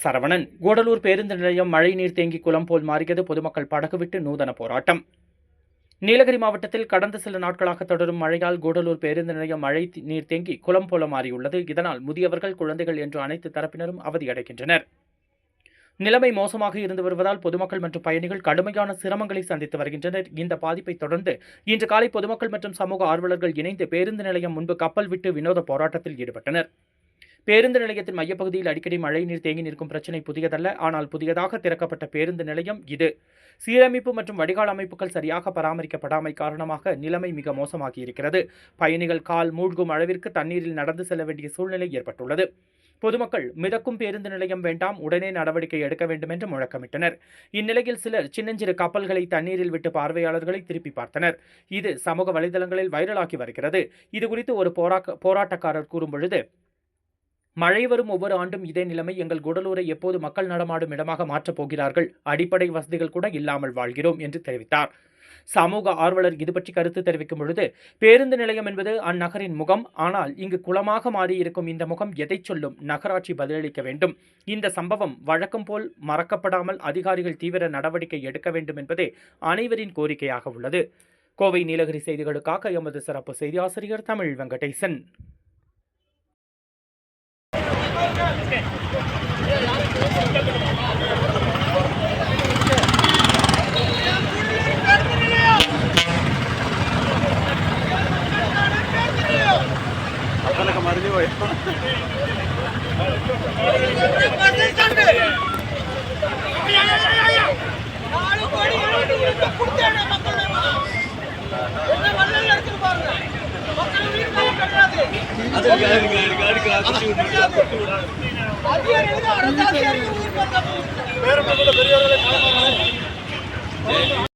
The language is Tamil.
சரவணன். கூடலூர் பேருந்து நிலையம் மழைநீர் தேங்கி குளம் போல் மாறியது. பொதுமக்கள் படகு விட்டு நூதன போராட்டம். நீலகிரி மாவட்டத்தில் கடந்த சில நாட்களாக தொடரும் மழையால் கூடலூர் பேருந்து நிலையம் மழை நீர் தேங்கி குளம் போல மாறியுள்ளது. இதனால் முதியவர்கள், குழந்தைகள் என்று அனைத்து தரப்பினரும் அவதியடைகின்றனர். நிலைமை மோசமாக இருந்து வருவதால் பொதுமக்கள் மற்றும் பயணிகள் கடுமையான சிரமங்களை சந்தித்து வருகின்றனர். இந்த பாதிப்பை தொடர்ந்து இன்று காலை பொதுமக்கள் மற்றும் சமூக ஆர்வலர்கள் இணைந்து பேருந்து நிலையம் முன்பு கப்பல் விட்டு வினோத போராட்டத்தில் ஈடுபட்டனர். பேருந்து நிலையத்தின் மையப்பகுதியில் அடிக்கடி மழைநீர் தேங்கி நிற்கும் பிரச்சினை புதியதல்ல. ஆனால் புதியதாக திறக்கப்பட்ட பேருந்து நிலையம் இது. சீரமைப்பு மற்றும் வடிகால் அமைப்புகள் சரியாக பராமரிக்கப்படாமை காரணமாக நிலைமை மிக மோசமாகி இருக்கிறது. பயணிகள் கால் மூழ்கும் அளவிற்கு தண்ணீரில் நடந்து செல்ல வேண்டிய சூழ்நிலை ஏற்பட்டுள்ளது. பொதுமக்கள் மிதக்கும் பேருந்து நிலையம் வேண்டாம், உடனே நடவடிக்கை எடுக்க வேண்டும் என்று முழக்கமிட்டனர். இந்நிலையில் சிலர் சின்னஞ்சிறு கப்பல்களை தண்ணீரில் விட்டு பார்வையாளர்களை திருப்பி பார்த்தனர். இது சமூக வலைதளங்களில் வைரலாகி வருகிறது. இதுகுறித்து ஒரு போராட்டக்காரர் கூறும்பொழுது, மழை வரும் ஒவ்வொரு ஆண்டும் இதே நிலைமை. எங்கள் கூடலூரை எப்போது மக்கள் நடமாடும் இடமாக மாற்றப் போகிறார்கள்? அடிப்படை வசதிகள் கூட இல்லாமல் வாழ்கிறோம் என்று தெரிவித்தார். சமூக ஆர்வலர் இதுபற்றி கருத்து தெரிவிக்கும் பொழுது, பேருந்து நிலையம் என்பது அந்நகரின் முகம். ஆனால் இங்கு குளமாக மாறியிருக்கும் இந்த முகம் எதை சொல்லும்? நகராட்சி பதிலளிக்க வேண்டும். இந்த சம்பவம் வழக்கம் போல் மறக்கப்படாமல் அதிகாரிகள் தீவிர நடவடிக்கை எடுக்க வேண்டும் என்பதே அனைவரின் கோரிக்கையாக உள்ளது. கோவை நீலகிரி செய்திகளுக்காக எமது சிறப்பு செய்தி ஆசிரியர் தமிழ் வெங்கடேசன். அதிகாரிகள்